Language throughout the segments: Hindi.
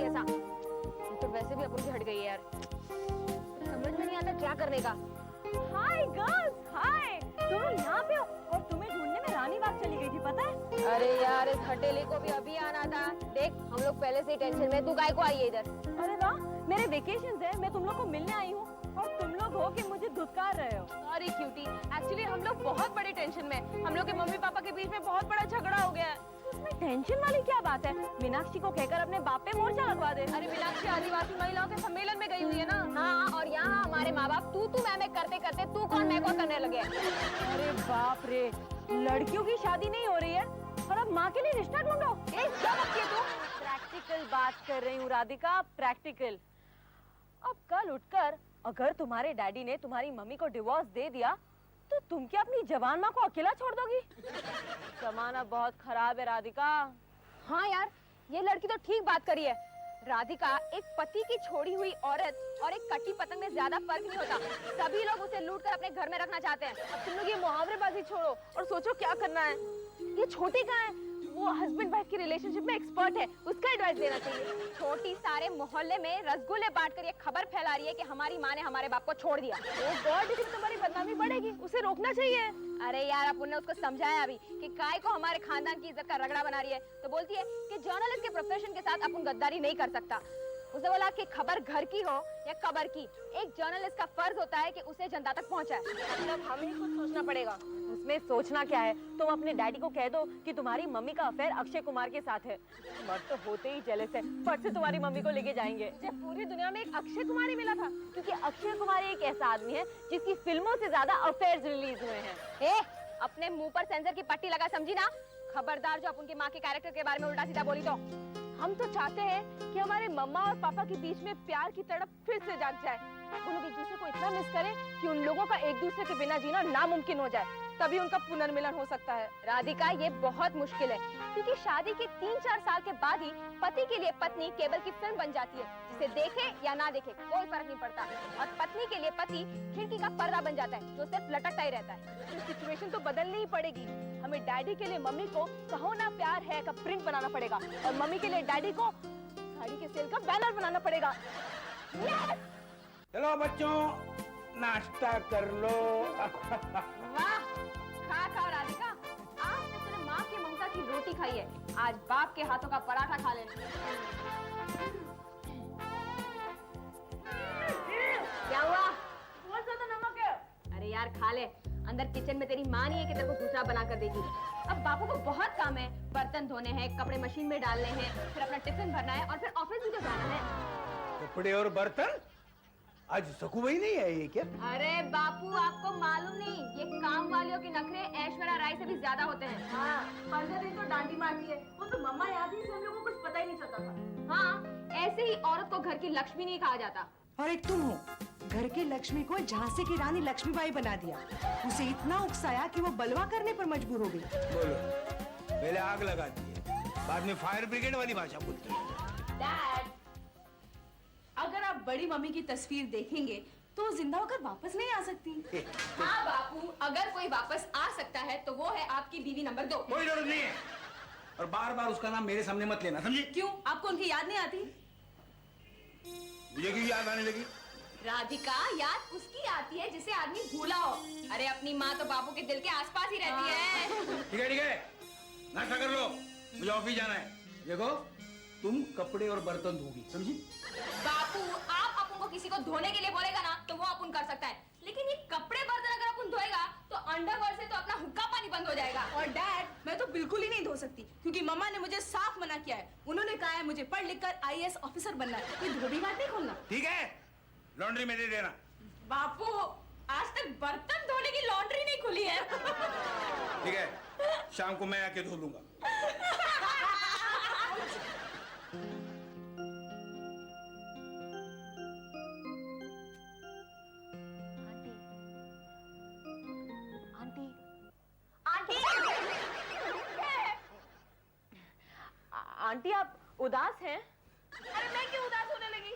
करूंगी ऐसा। तो वैसे भी अपन की हट गई है यार, समझ में नहीं आता क्या करने का। हाय गर्ल्स, हाय, तुम यहाँ पे हो और तुम्हें ढूंढने में रानी बाग चली गई थी, पता है? अरे यार इस हटेली को भी अभी आना था। देख हम लोग पहले से ही टेंशन में, तू काय को आई है इधर? अरे वाह, मेरे वेकेशन है, मैं तुम लोग को मिलने आई हूँ और तुम लोग हो कि मुझे धुतकार रहे हो। सॉरी क्यूटी, एक्चुअली हम लोग बहुत बड़ी टेंशन में, हम लोग के मम्मी पापा के बीच में बहुत बड़ा झगड़ा हो गया है। उसमें टेंशन वाली क्या बात है? मीनाक्षी को कहकर अपने बाप पे मोर्चा लगवा दे। अरे मीनाक्षी आदिवासी महिलाओं के सम्मेलन में गई हुई है ना। हाँ, और यहाँ हमारे माँ बाप तू मैं करते करते तू कौन मैं कौन करने लगे। अरे बाप रे, लड़कियों की शादी नहीं हो रही है और अब माँ के लिए रिश्ता ढूंढो। क्या बकती है तू? प्रैक्टिकल बात कर रही हूँ राधिका, प्रैक्टिकल। अब कल उठकर अगर तुम्हारे डैडी ने तुम्हारी मम्मी को डिवोर्स दे दिया तो तुम क्या अपनी जवान माँ को अकेला छोड़ दोगी? जमाना बहुत खराब है राधिका। हाँ यार, ये लड़की तो ठीक बात करी है। राधिका, एक पति की छोड़ी हुई औरत और एक कटी पतंग में ज्यादा फर्क नहीं होता। सभी लोग उसे लूट कर अपने घर में रखना चाहते हैं। अब तुम लोग ये मुहावरेबाजी छोड़ो और सोचो क्या करना है। ये छोटी कहाँ है? वो हस्बैंड वाइफ की रिलेशनशिप में एक्सपर्ट है, उसका एडवाइस लेना चाहिए। छोटी सारे मोहल्ले में रसगुल्ले बांटकर ये खबर फैला रही है कि हमारी माँ ने हमारे बाप को छोड़ दिया। ओ गॉड, इससे तुम्हारी बदनामी बढ़ेगी, उसे रोकना चाहिए। अरे यार, अपन ने उसको समझाया अभी कि काय को हमारे खानदान की इज्जत का रगड़ा बना रही है, तो बोलती है कि जर्नलिस्ट के प्रोफेशन के साथ अपन गद्दारी नहीं कर सकता। उसने बोला कि खबर घर की हो या कबर की, एक जर्नलिस्ट का फर्ज होता है कि उसे जनता तक पहुंचाए। मतलब हमें कुछ सोचना पड़ेगा। उसमें सोचना क्या है? तुम अपने डैडी को कह दो कि तुम्हारी मम्मी का अफेयर अक्षय कुमार के साथ है। मर्द तो होते ही जेलस है, फट से तुम्हारी मम्मी को लेके जाएंगे। जब पूरी दुनिया में एक अक्षय कुमार ही मिला था, क्योंकि अक्षय कुमार एक ऐसा आदमी है जिसकी फिल्मों से ज्यादा अफेयर्स रिलीज हुए हैं। अपने मुंह पर सेंसर की पट्टी लगा, समझी ना? खबरदार जो अपन की माँ के कैरेक्टर के बारे में उल्टा सीधा बोली तो। हम तो चाहते हैं कि हमारे मम्मा और पापा के बीच में प्यार की तड़प फिर से जाग जाए। वो लोग एक दूसरे को इतना मिस करें कि उन लोगों का एक दूसरे के बिना जीना नामुमकिन हो जाए, तभी उनका पुनर्मिलन हो सकता है। राधिका, ये बहुत मुश्किल है, क्योंकि शादी के 3-4 साल के बाद ही पति के लिए पत्नी केबल की फिल्म बन जाती है, जिसे देखे या ना देखे कोई फर्क नहीं पड़ता। और पत्नी के लिए पति खिड़की का पर्दा बन जाता है, जो सिर्फ लटकता ही रहता है। तो सिचुएशन तो बदलनी ही पड़ेगी। हमें डैडी के लिए मम्मी को कहो ना प्यार है का प्रिंट बनाना पड़ेगा और मम्मी के लिए डैडी को साड़ी के सेल का बैनर बनाना पड़ेगा। चलो बच्चों, नाश्ता कर लो। वाह, खा राधिका, आज ने तेरे माँ की ममता की रोटी खाई है, आज बाप के हाथों का पराठा खा लेना। क्या हुआ? बहुत ज्यादा नमक है। अरे यार खा ले, अंदर किचन में तेरी माँ नहीं है कि तेरे को दूसरा बना कर देगी। अब बापू को बहुत काम है, बर्तन धोने हैं, कपड़े मशीन में डालने हैं, फिर अपना टिफिन भरना है और फिर ऑफिस भी तो जाना है। कपड़े और बर्तन? आज सकुबाई नहीं है ये क्या? अरे बापू, आपको मालूम नहीं, ये काम वालियों के नखरे ऐश्वर्या राय से भी ज्यादा होते हैं। हाँ, 15 दिन तो डांडी मारती है, वो तो मम्मा याद ही से हम लोगों को कुछ पता ही नहीं चलता था। हाँ, ऐसे ही औरत को घर की लक्ष्मी नहीं कहा जाता। और एक तुम हो, घर की लक्ष्मी को झांसी की रानी लक्ष्मीबाई बना दिया। उसे इतना उकसाया कि वो बलवा करने पर मजबूर हो गई। बोलो, पहले आग लगाती है, बाद में फायर ब्रिगेड वाली भाषा बोलती है। डैड, अगर आप बड़ी मम्मी की तस्वीर देखेंगे तो वो जिंदा होकर वापस नहीं आ सकती। हाँ बापू, अगर कोई वापस आ सकता है तो वो है आपकी बीवी नंबर 2। कोई जरूरत नहीं है, और बार बार उसका नाम मेरे सामने मत लेना, समझी? क्यों, आपको उनकी याद नहीं आती? मुझे क्यों याद आने लगी? राधिका, याद उसकी आती है जिसे आदमी भूला हो। अरे अपनी माँ तो बापू के दिल के आसपास ही रहती है। ठीक है, नाश्ता कर लो, मुझे ऑफिस जाना है। देखो, तुम कपड़े और बर्तन धोगी, समझी? बापू, आप अपन को किसी को धोने के लिए बोलेगा ना तो वो अपन कर सकता है, लेकिन ये कपड़े बर्तन अगर अपन धोएगा तो अंडरवर्ल्ड से तो अपना हुक्का पानी बंद हो जाएगा। और डैड, मैं तो बिल्कुल ही नहीं धो सकती, क्योंकि मम्मा ने मुझे साफ मना किया है। उन्होंने कहा है मुझे पढ़ लिख कर IAS ऑफिसर बनना है, ये धोबी घाट नहीं खोलना। ठीक है, लॉन्ड्री में दे देना। बापू, आज तक बर्तन धोने की लॉन्ड्री नहीं खुली है। ठीक है, शाम को मैं आके धो लूंगा। आंटी, आप उदास हैं? अरे मैं क्यों उदास होने लगी?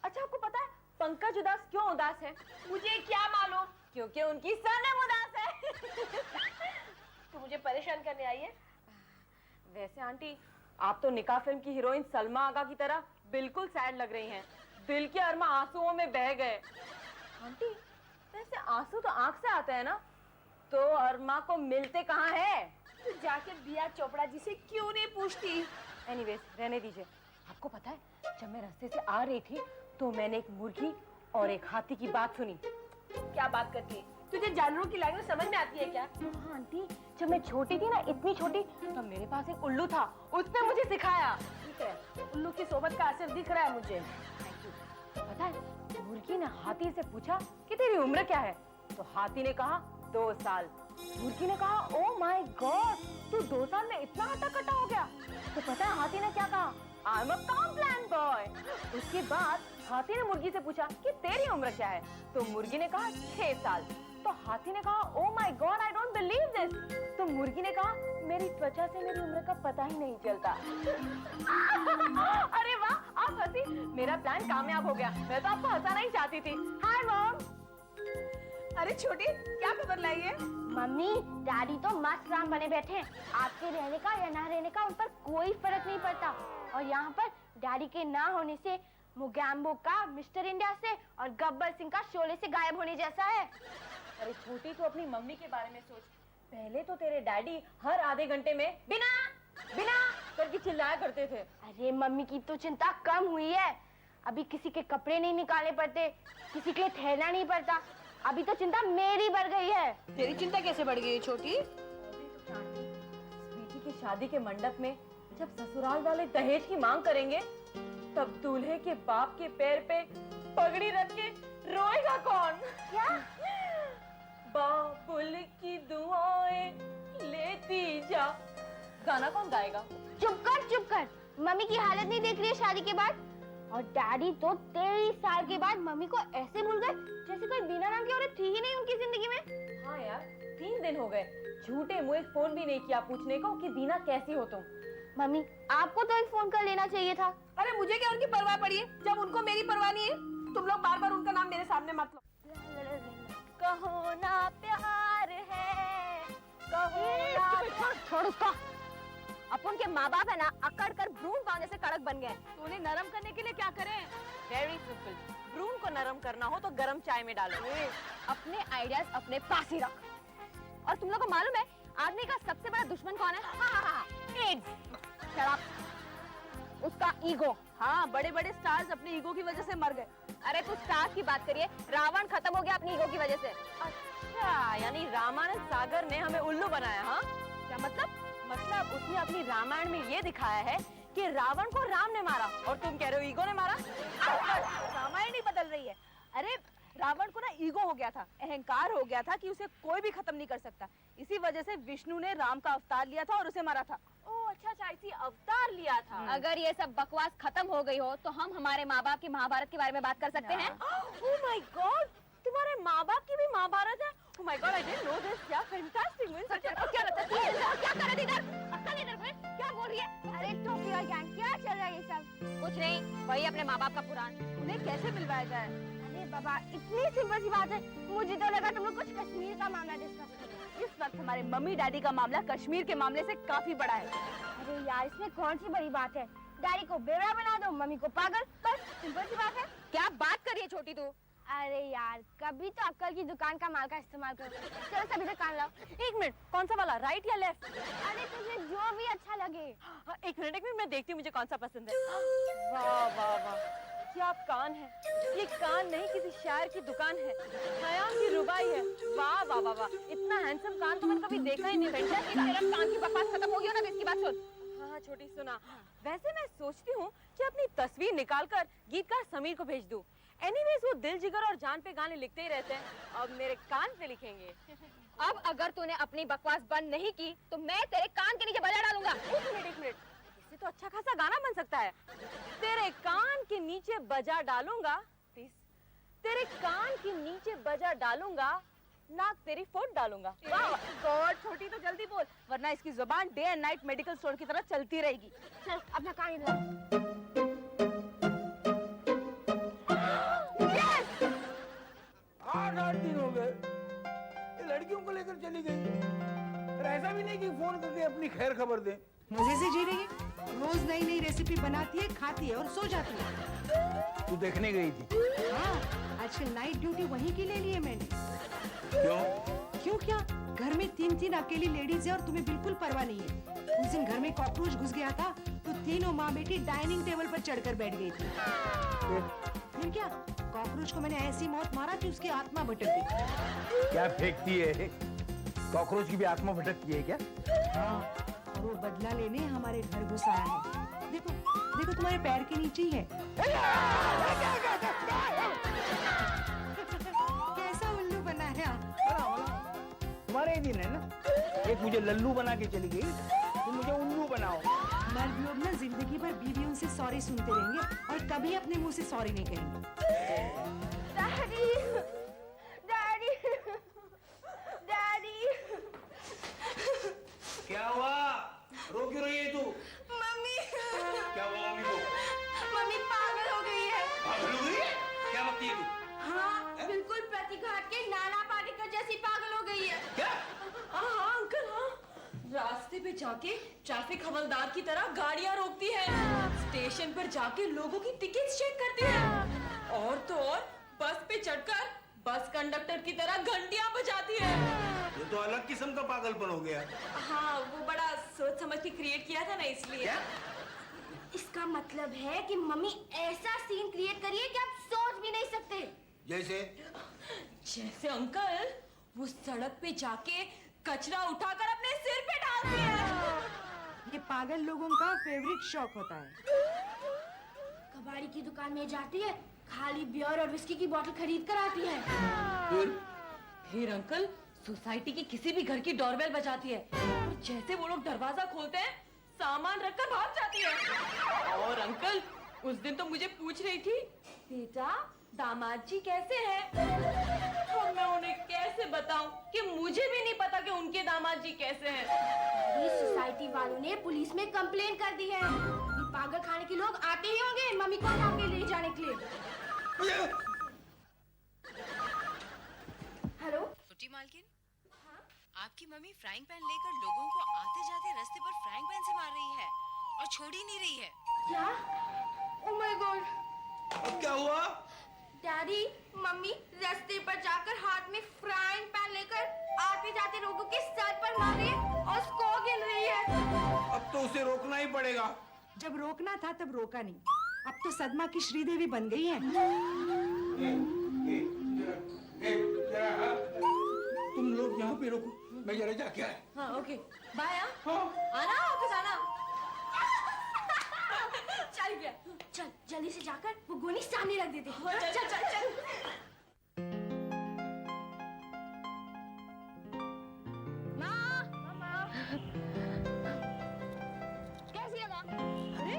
अच्छा, आपको पता है पंकज उदास क्यों उदास है? मुझे क्या मालूम? क्योंकि उनकी सनम उदास है। तू मुझे परेशान करने आई है? वैसे आंटी, आप तो निकाह फिल्म की हीरोइन सलमा आगा की तरह बिल्कुल सैड लग रही हैं। दिल के अरमा आंसुओं में बह गए। आंटी, वैसे आंसू तो आंख से आते हैं ना, तो अरमा को मिलते कहाँ है? तू जाके दिया चोपड़ा जी से क्यों नहीं पूछती? एनीवेज, रहने दीजिए। आपको पता है, जब मैं रास्ते से आ रही थी तो मैंने एक मुर्गी और एक हाथी की बात सुनी। क्या बात करती है? तुझे जानवरों की लैंग्वेज समझ में आती है क्या? हाँ आंटी, जब मैं छोटी थी ना, इतनी छोटी, तब मेरे पास एक उल्लू था, उसने मुझे सिखाया। ठीक है, उल्लू की सोबत का असर दिख रहा है मुझे। पता है, मुर्गी ने हाथी से पूछा कि तेरी उम्र क्या है, तो हाथी ने कहा 2 साल। मुर्गी ने कहा ओ माय गॉड, तू 2 साल में इतना हट्टा-कट्टा हो गया। तो पता है हाथी ने क्या कहा? I am a Complan boy. उसके बाद हाथी ने मुर्गी से पूछा कि तेरी उम्र क्या है, तो मुर्गी ने कहा 6 साल। तो हाथी ने कहा oh my God, I don't believe this. तो मुर्गी ने कहा मेरी त्वचा से मेरी उम्र का पता ही नहीं चलता। अरे वाह, आप हंसी, मेरा प्लान कामयाब हो गया। मैं तो आपको हंसाना ही चाहती थी। Hi mom. अरे छोटी, क्या खबर लाई है? मम्मी, डैडी तो मस्त राम बने बैठे हैं। आपके रहने का या ना रहने का उन पर कोई फर्क नहीं पड़ता। और यहाँ पर डैडी के ना होने से मोगैम्बो का मिस्टर इंडिया से और गब्बर सिंह का शोले से गायब होने जैसा है। अरे छोटी, तो अपनी मम्मी के बारे में सोच। पहले तो तेरे डैडी हर आधे घंटे में बिना बिना करके चिल्लाया करते थे। अरे मम्मी की तो चिंता कम हुई है। अभी किसी के कपड़े नहीं निकालने पड़ते, किसी के लिए ठहरना नहीं पड़ता। अभी तो चिंता मेरी बढ़ गई है। तेरी चिंता कैसे बढ़ गई है छोटी? स्वीटी की शादी के मंडप में जब ससुराल वाले दहेज की मांग करेंगे, तब दूल्हे के बाप के पैर पे पगड़ी रख के रोएगा कौन? क्या? बाबुल की दुआएं लेती जा, गाना कौन गाएगा? चुप कर। मम्मी की हालत नहीं देख रही है शादी के बाद? और डैडी तो 23 साल के बाद मम्मी को ऐसे भूल गए जैसे कोई बिना नाम की औरत थी ही नहीं उनकी जिंदगी में। हाँ यार, 3 दिन हो गए, झूठे मुंह फोन भी नहीं किया पूछने को कि दीना कैसी हो तुम। मम्मी, आपको तो एक फोन कर लेना चाहिए था। अरे मुझे क्या उनकी परवाह पड़ी है, जब उनको मेरी परवाह नहीं है। तुम लोग बार बार उनका नाम मेरे सामने मत लो। कहो ना प्यार है, कहो ना। छोड़ उसको। अपन के माँ बाप है ना, अकड़ कर भ्रूण पाने से कड़क बन गए। तो उन्हें नरम करने के लिए क्या करें? वेरी सिंपल, भ्रूण को नरम करना हो तो गरम चाय में डालो। अपने आइडियाज अपने पास ही रख। और तुम लोग को मालूम है आदमी का सबसे बड़ा दुश्मन कौन है? एड्स। शराब। उसका ईगो। हाँ, बड़े बड़े स्टार्स अपने ईगो की वजह से मर गए। अरे तू स्टार्स की बात करिए, रावण खत्म हो गया अपनी ईगो की वजह से। अच्छा, यानी रामानंद सागर ने हमें उल्लू बनाया? हाँ, क्या मतलब? मतलब उसने अपनी रामायण में ये दिखाया है कि रावण को राम ने मारा, और तुम कह रहे हो ईगो ने मारा। रामायण ही बदल रही है। अरे रावण को ना ईगो हो गया था, अहंकार हो गया था कि उसे कोई भी खत्म नहीं कर सकता। इसी वजह से विष्णु ने राम का अवतार लिया था और उसे मारा था। ओह अच्छा, इसी अवतार लिया था। अगर ये सब बकवास खत्म हो गई हो तो हम हमारे माँ बाप की महाभारत के बारे में बात कर सकते हैं। ओह माय गॉड, तुम्हारे माँ बाप की भी महाभारत है? Oh my God, I didn't know this. क्या फैंटास्टिक। क्या लगता है क्या कर रही इधर? अक्ल इधर पे क्या बोल रही है? अरे टोपी और गैंग, क्या चल रहा है ये सब? कुछ नहीं, वही अपने माँ बाप का पुराण। उन्हें कैसे मिलवाया जाए? अरे बाबा, इतनी सिंपल सी बात है। मुझे तो लगा तुम लोग कुछ कश्मीर का मामला डिस्कस कर रहे हो। इस वक्त हमारे मम्मी डैडी का मामला कश्मीर के मामले से काफी बड़ा है। अरे यार, इसमें कौन सी बड़ी बात है? डैडी को बेवड़ा बना दो, मम्मी को पागल, बस सिंपल सी बात है। क्या बात कर रही है छोटी तू? अरे यार, कभी तो अक्ल की दुकान का माल का इस्तेमाल करो। चलो सभी से कान लाओ। 1 मिनट, कौन सा वाला, राइट या लेफ्ट? अरे तुझे जो भी अच्छा लगे। हाँ, 1 मिनट मैं देखती हूँ मुझे कौन सा पसंद है। वाह वाह वाह, क्या कान है! ये कान नहीं, किसी शायर की दुकान है, खयाल की रुबाई है। वाह वाह वाह वाह, इतना हैंडसम कान तो मैंने कभी देखा ही नहीं। बेटा, तेरा कान की बकवास खत्म हो गई हो ना, तो इसकी बात सुन। हाँ छोटी, सुना। वैसे मैं सोचती हूँ कि अपनी तस्वीर निकालकर गीतकार समीर को भेज दूँ। एनीवेज वो दिल जिगर और जान पे गाने लिखते ही रहते हैं, अब मेरे कान पे लिखेंगे। अब अगर तूने अपनी बकवास बंद नहीं की तो मैं तेरे कान के नीचे बजा डालूंगा। 1 मिनट, इससे तो अच्छा खासा गाना बन सकता है। तेरे कान के नीचे बजा डालूंगा, तेरे कान के नीचे बजा डालूंगा, नाक तेरी फोट डालूंगा। गॉड, छोटी तो जल्दी बोल, वरना इसकी जुबान day and night medical store की तरह चलती रहेगी। चल अपना कान हिला। 8 दिन हो गए, ये लड़कियों को लेकर चली गई। और ऐसा भी नहीं कि फोन करके अपनी खैर खबर दे। मजे से जी रही है। रोज नई नई रेसिपी बनाती है, खाती है और सो जाती है। तू देखने गई थी? हाँ, आजकल नाइट ड्यूटी वहीं की ले ली है मैंने। क्यों? क्यों क्या? घर में 3-3 अकेली लेडीज है और तुम्हें बिल्कुल परवाह नहीं है। उस दिन घर में कॉकरोच घुस गया था तो तीनों माँ बेटी डाइनिंग टेबल पर चढ़कर बैठ गई थी। फिर क्या? कॉकरोच को मैंने ऐसी मौत मारा कि उसकी आत्मा भटक गई। क्या फेंकती है? कॉकरोच की भी आत्मा भटकती है क्या? हाँ, और वो बदला लेने हमारे घर घुस आया है। देखो देखो, तुम्हारे पैर के नीचे ही है। कैसा उल्लू बना है आप? तुम्हारे ही दिन है ना, एक मुझे लल्लू बना के चली गई, तुम मुझे उल्लू बनाओ। मर्द लोग ना जिंदगी भर बीवियों से सॉरी सुनते रहेंगे और कभी अपने मुंह से सॉरी नहीं कहेंगे। Daddy, daddy, daddy. क्या हुआ? रो क्यों रही है तू? मम्मी, क्या हुआ मम्मी को? मम्मी पागल हो गई है। पागल हो गई है? क्या बकती है तू? हाँ, बिल्कुल प्रतिघात के नाना पाटेकर जैसी पागल हो गई है। क्या? हाँ अंकल, हाँ। रास्ते पे जाके ट्रैफिक हवलदार की तरह गाड़ियाँ रोकती है, स्टेशन पर जाके लोगों की टिकट्स चेक करती है, और तो और बस पे चढ़कर बस कंडक्टर की तरह घंटियाँ बजाती है। ये तो अलग किस्म का पागलपन हो गया। हाँ, वो बड़ा सोच समझ के क्रिएट किया था ना, इसलिए। क्या? इसका मतलब है कि मम्मी ऐसा सीन क्रिएट करी है कि आप सोच भी नहीं सकते। जैसे? जैसे अंकल वो सड़क पे जाके कचरा उठाकर अपने सिर पे डालती है। ये पागल लोगों का फेवरेट शौक होता है। कबाड़ी की दुकान में जाती है, खाली बियर और विस्की की बोतल खरीद कर आती है। फिर अंकल सोसाइटी की किसी भी घर की डोरबेल बजाती है, और जैसे वो लोग दरवाजा खोलते हैं सामान रखकर भाग जाती है। और अंकल उस दिन तो मुझे पूछ रही थी, बेटा दामाद जी कैसे हैं? और मैं उन्हें कैसे बताऊं कि मुझे भी नहीं पता कि उनके दामाद जी कैसे हैं। अभी सोसाइटी वालों ने पुलिस में कंप्लेन कर दी है। अभी पागल खाने के लोग आते ही होंगे मम्मी को उठा के ले जाने के लिए। हेलो, छोटी मालकिन, आपकी मम्मी फ्राइंग पैन लेकर लोगों को आते जाते रास्ते पर फ्राइंग पैन से मार रही है और छोड़ ही नहीं रही है। क्या? Oh my God. अब क्या हुआ? डैडी, मम्मी रास्ते पर जाकर हाथ में फ्राइंग पैन लेकर आते जाते लोगों के सर पर मार रही है और उसको गिन रही है। अब तो उसे रोकना ही पड़ेगा। जब रोकना था तब रोका नहीं, अब तो सदमा की श्रीदेवी बन गई है। तुम लोग यहाँ पे रुको, मैं जरा जाके आया। हाँ ओके, बाय। हाँ। आना वापस आना। चल गया, चल जल्दी से जाकर वो गोली सामने रख देते। चल चल चल चल। कैसी है माँ? अरे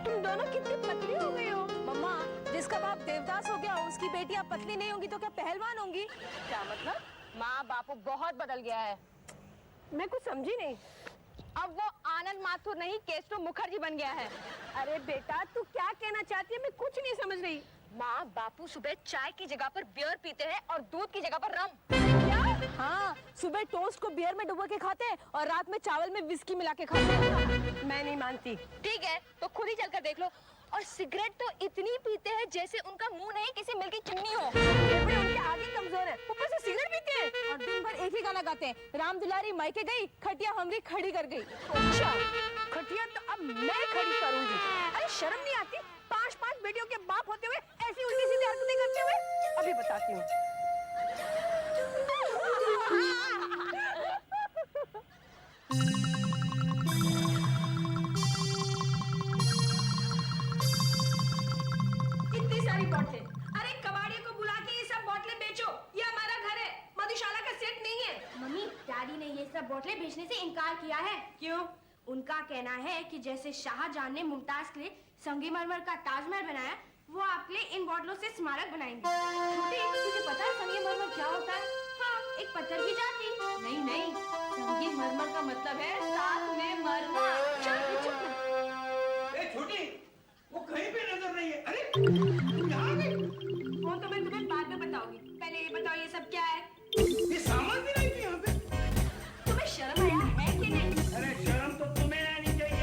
तुम दोनों कितनी पतली हो गई हो। मम्मा, जिसका बाप देवदास हो गया उसकी बेटी अब पतली नहीं होंगी तो क्या पहलवान होंगी? क्या मतलब? माँ बापू बहुत बदल गया है। मैं कुछ समझी नहीं। अब वो आनंद माथुर नहीं केशव मुखर्जी बन गया है। अरे बेटा तू क्या कहना चाहती है, मैं कुछ नहीं समझ रही। माँ बापू सुबह चाय की जगह पर बियर पीते हैं और दूध की जगह पर रम। क्या? हाँ, सुबह टोस्ट को बियर में डुबो के खाते हैं और रात में चावल में विस्की मिला के खाते हैं। मैं नहीं मानती। ठीक है तो खुद ही चलकर देख लो। और सिगरेट तो इतनी पीते हैं जैसे उनका मुंह नहीं किसी मिल की चिमनी हो। फेफड़े उनके आगे कमजोर है, ऊपर से सिगरेट पीते हैं और दिन भर एक ही गाना गाते हैं, राम दुलारी मायके गई खटिया हमरी खड़ी कर गई। अच्छा, खटिया तो अब मैं खड़ी करूंगी। अरे शर्म नहीं आती? 5-5 बेटियों के बाप होते हुए ऐसी उल्टी सीधी हरकतें करते हुए? अभी बताती हूँ। इतनी सारी बोतलें, अरे कबाड़ियों को बुला के ये सब बोतलें बेचो, ये हमारा घर है, मधुशाला का सेट नहीं है। मम्मी, डैडी ने ये सब बोतलें बेचने से इनकार किया है। क्यों? उनका कहना है कि जैसे शाहजहां ने मुमताज के लिए संगमरमर का ताजमहल बनाया, वो आपके लिए इन बोतलों से स्मारक बनाएंगे। छोटे, तुझे पता है संगमरमर क्या होता है? हाँ, एक पत्थर की जाति। नहीं नहीं, संगमरमर का मतलब है साथ में मरना। चुप चुप। ए छोटी, वो कहीं पे नजर नहीं है। अरे तुम यहाँ आ गई? वो तो मैं तुम्हें बाद में बताऊंगी, पहले ये बताओ ये सब क्या है? ये सामान भी नहीं थी यहाँ पे। तुम्हें शर्म आया है कि नहीं? अरे शर्म तो तुम्हें आनी चाहिए।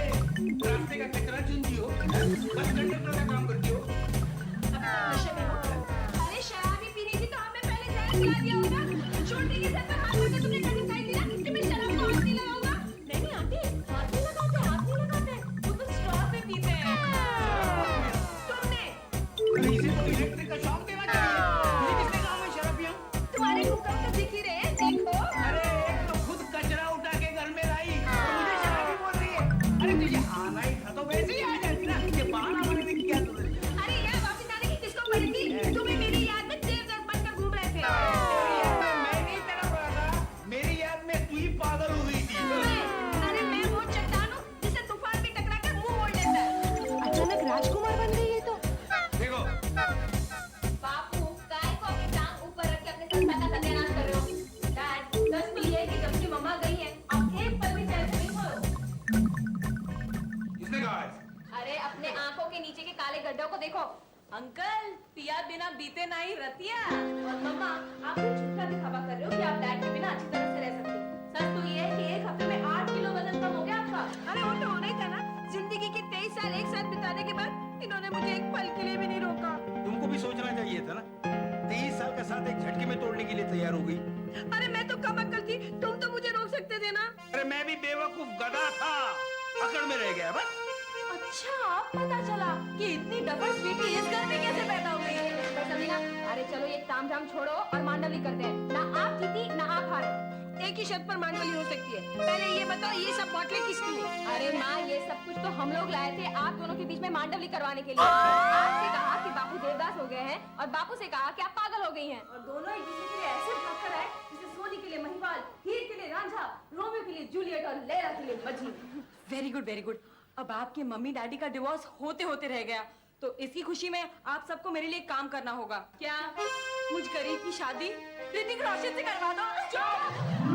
काले गड्ढों को देखो। अंकल पिया बिना बीते नहीं रतिया। और मम्मा, आप ये झूठा दिखावा कर रहे हो कि आप डैड के बिना अच्छी तरह से रह सकते हो। सच तो ये है कि एक हफ्ते में 8 किलो वजन कम हो गया आपका। अरे वो तो होना ही था ना। जिंदगी के 23 साल एक साथ बिताने के बाद इन्होंने मुझे एक पल के लिए भी नहीं रोका। तुमको भी सोचना चाहिए था ना। 23 साल का साथ एक झटके में तोड़ने के लिए तैयार हो गई। अरे मैं तो कम अक्ल थी, तुम तो मुझे रोक सकते थे ना। अरे मैं भी बेवकूफ गधा था, अकड़ में रह गया बस। अच्छा अब पता चला कि इतनी डबल स्वीटी इस घर में कैसे पैदा हुई है। तो समीना, अरे चलो ये तामझाम छोड़ो और मांडवली करते हैं। ना आप जीती ना आप हारे। एक ही शर्त पर मांडवली हो सकती है। पहले ये बताओ, ये सब बोतलें किसकी है? अरे माँ, ये सब कुछ तो हम लोग लाए थे आप दोनों के बीच में मांडवली करवाने के लिए। आपसे कहा कि बापू देवदास हो गए हैं और बापू से कहा कि आप पागल हो गई हैं। और दोनों एक दूसरे के लिए ऐसे भाग कर आए जैसे सोनी के लिए महिपाल, हीर के लिए रांझा, रोमियो के लिए जूलियट और लैला के लिए Majnu. Very good very good. अब आपके मम्मी डैडी का डिवोर्स होते होते रह गया, तो इसकी खुशी में आप सबको मेरे लिए काम करना होगा। क्या मुझ गरीब की शादी ऋतिक रोशन से करवा दो?